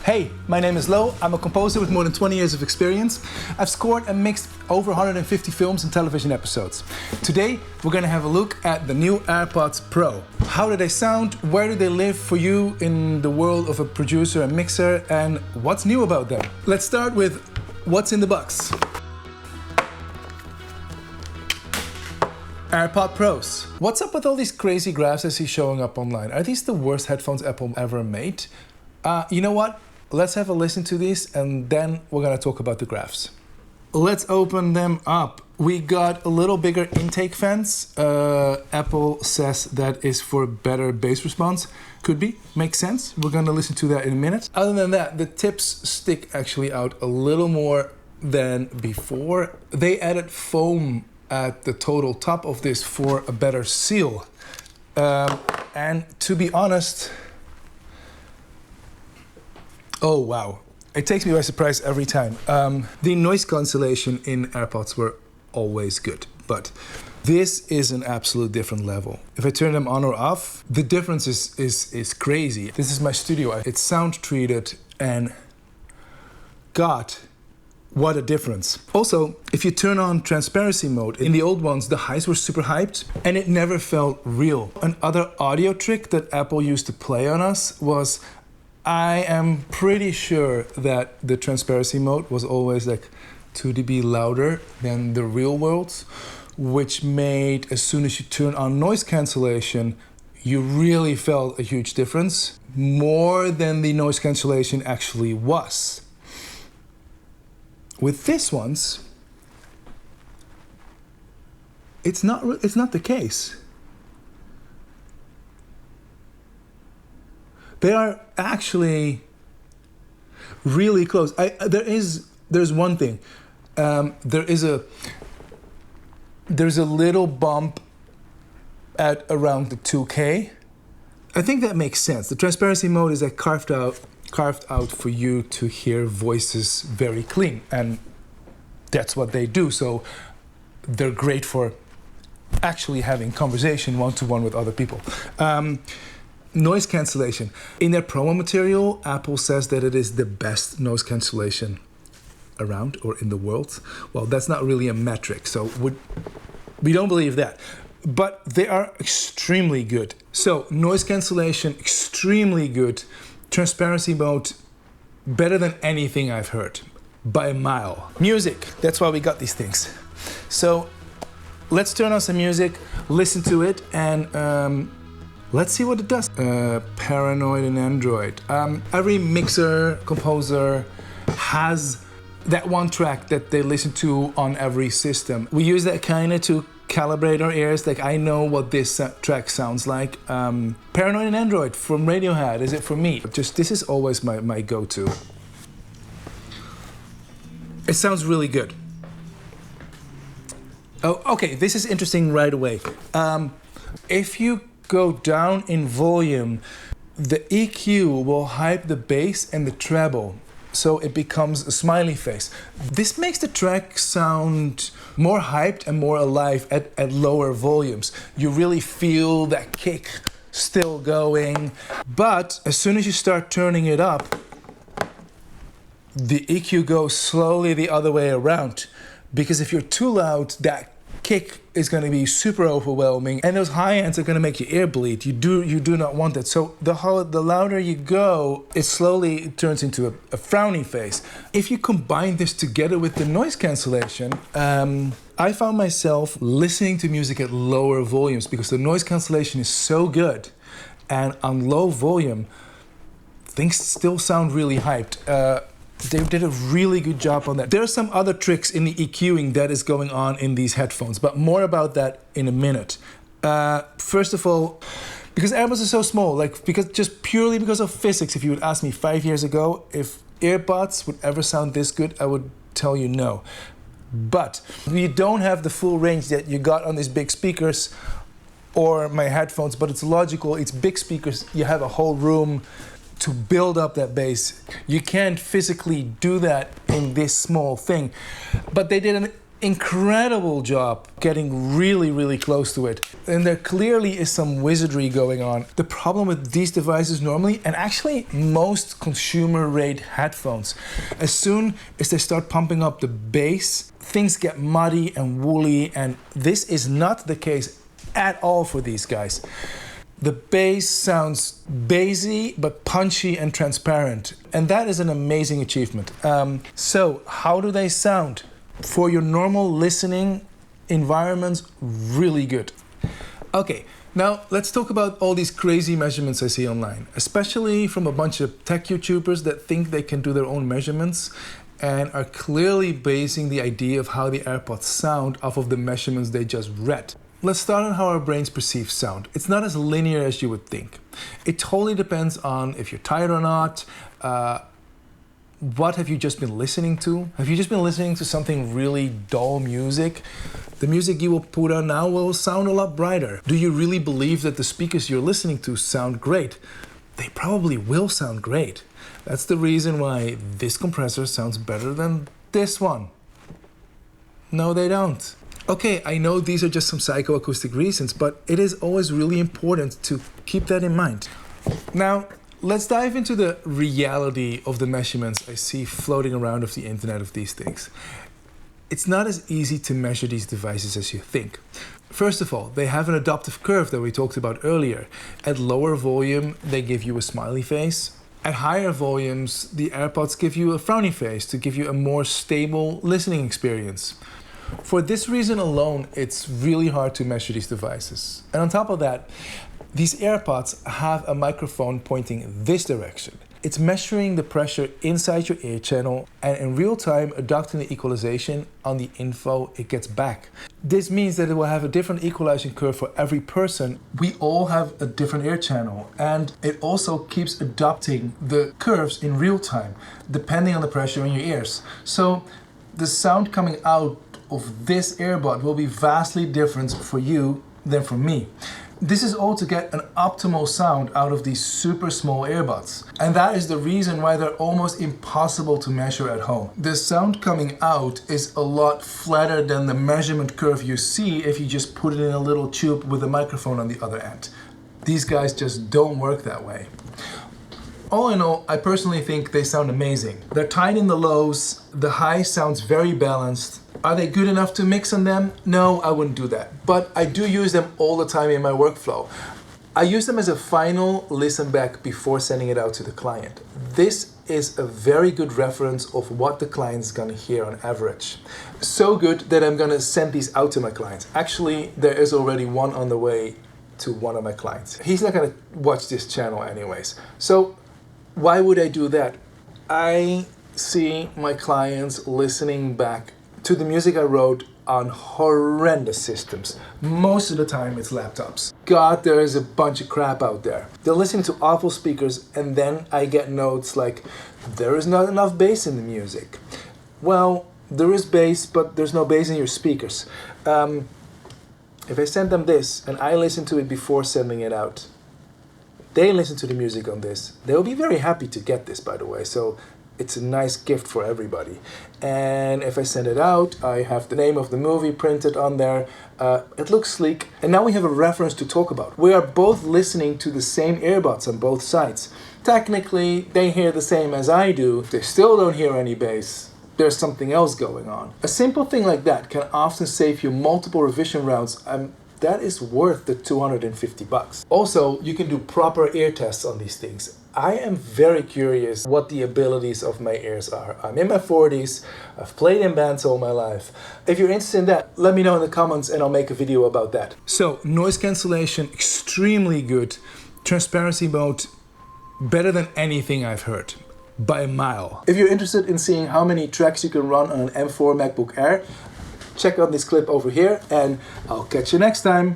Hey, my name is Lo. I'm a composer with more than 20 years of experience. I've scored and mixed over 150 films and television episodes. Today, we're going to have a look at the new AirPods Pro. How do they sound? Where do they live for you in the world of a producer and mixer? And what's new about them? Let's start with what's in the box. AirPods Pros. What's up with all these crazy graphs I see showing up online? Are these the worst headphones Apple ever made? You know what? Let's have a listen to these and then we're gonna talk about the graphs. Let's open them up. We got a little bigger intake fans. Apple says that is for better bass response. Could be, makes sense. We're gonna listen to that in a minute. Other than that, the tips stick actually out a little more than before. They added foam at the total top of this for a better seal. And to be honest, oh wow, it takes me by surprise every time. The noise cancellation in AirPods were always good, but this is an absolute different level. If I turn them on or off, the difference is crazy. This is my studio. It's sound treated and God, what a difference. Also, if you turn on transparency mode, in the old ones, the highs were super hyped and it never felt real. Another audio trick that Apple used to play on us was, I am pretty sure that the transparency mode was always like 2 dB louder than the real world, which made, as soon as you turn on noise cancellation, you really felt a huge difference, more than the noise cancellation actually was. With this ones, it's not the case. They are actually really close. There's one thing. There's a little bump at around the 2K. I think that makes sense. The transparency mode is like carved out for you to hear voices very clean, and that's what they do. So they're great for actually having conversation one-to-one with other people. Noise cancellation. In their promo material, Apple says that it is the best noise cancellation around or in the world. Well, that's not really a metric, so we don't believe that. But they are extremely good. So noise cancellation, extremely good. Transparency mode, better than anything I've heard, by a mile. Music, that's why we got these things. So let's turn on some music, listen to it, and let's see what it does. Paranoid and Android. Every mixer, composer has that one track that they listen to on every system. We use that kind of to calibrate our ears. Like, I know what this track sounds like. Paranoid and Android from Radiohead, is it for me? Just, this is always my go-to. It sounds really good. Oh, okay, this is interesting right away. If you go down in volume, the EQ will hype the bass and the treble, so it becomes a smiley face. This makes the track sound more hyped and more alive at lower volumes. You really feel that kick still going, but as soon as you start turning it up, the EQ goes slowly the other way around, because if you're too loud, that kick is going to be super overwhelming, and those high ends are going to make your ear bleed. You do not want that. So the louder you go, it slowly turns into a frowny face. If you combine this together with the noise cancellation, I found myself listening to music at lower volumes because the noise cancellation is so good, and on low volume, things still sound really hyped. They did a really good job on that. There are some other tricks in the EQing that is going on in these headphones, but more about that in a minute. First of all, because AirPods are so small, purely because of physics, if you would ask me 5 years ago if AirPods would ever sound this good, I would tell you no. But you don't have the full range that you got on these big speakers or my headphones, but it's logical, it's big speakers, you have a whole room to build up that bass. You can't physically do that in this small thing. But they did an incredible job getting really close to it. And there clearly is some wizardry going on. The problem with these devices normally, and actually most consumer rate headphones, as soon as they start pumping up the bass, things get muddy and woolly, and this is not the case at all for these guys. The bass sounds bassy, but punchy and transparent. And that is an amazing achievement. So how do they sound? For your normal listening environments, really good. Okay, now let's talk about all these crazy measurements I see online, especially from a bunch of tech YouTubers that think they can do their own measurements and are clearly basing the idea of how the AirPods sound off of the measurements they just read. Let's start on how our brains perceive sound. It's not as linear as you would think. It totally depends on if you're tired or not. What have you just been listening to? Have you just been listening to something really dull music? The music you will put on now will sound a lot brighter. Do you really believe that the speakers you're listening to sound great? They probably will sound great. That's the reason why this compressor sounds better than this one. No, they don't. Okay, I know these are just some psychoacoustic reasons, but it is always really important to keep that in mind. Now, let's dive into the reality of the measurements I see floating around of the internet of these things. It's not as easy to measure these devices as you think. First of all, they have an adaptive curve that we talked about earlier. At lower volume, they give you a smiley face. At higher volumes, the AirPods give you a frowny face to give you a more stable listening experience. For this reason alone, it's really hard to measure these devices. And on top of that, these AirPods have a microphone pointing this direction. It's measuring the pressure inside your ear channel and in real time adapting the equalization on the info it gets back. This means that it will have a different equalizing curve for every person. We all have a different ear channel, and it also keeps adapting the curves in real time depending on the pressure in your ears. So the sound coming out of this earbud will be vastly different for you than for me. This is all to get an optimal sound out of these super small earbuds. And that is the reason why they're almost impossible to measure at home. The sound coming out is a lot flatter than the measurement curve you see if you just put it in a little tube with a microphone on the other end. These guys just don't work that way. All in all, I personally think they sound amazing. They're tight in the lows, the high sounds very balanced. Are they good enough to mix on them? No, I wouldn't do that. But I do use them all the time in my workflow. I use them as a final listen back before sending it out to the client. This is a very good reference of what the client is gonna hear on average. So good that I'm gonna send these out to my clients. Actually, there is already one on the way to one of my clients. He's not gonna watch this channel anyways. So why would I do that? I see my clients listening back to the music I wrote on horrendous systems. Most of the time it's laptops. God, there is a bunch of crap out there. They're listening to awful speakers, and then I get notes like, there is not enough bass in the music. Well, there is bass, but there's no bass in your speakers. If I send them this and I listen to it before sending it out, they listen to the music on this. They'll be very happy to get this, by the way. So it's a nice gift for everybody. And if I send it out, I have the name of the movie printed on there. It looks sleek. And now we have a reference to talk about. We are both listening to the same earbuds on both sides. Technically, they hear the same as I do. They still don't hear any bass. There's something else going on. A simple thing like that can often save you multiple revision rounds. That is worth the $250. Also, you can do proper ear tests on these things. I am very curious what the abilities of my ears are. I'm in my 40s, I've played in bands all my life. If you're interested in that, let me know in the comments and I'll make a video about that. So, noise cancellation, extremely good. Transparency mode, better than anything I've heard, by a mile. If you're interested in seeing how many tracks you can run on an M4 MacBook Air, check out this clip over here, and I'll catch you next time.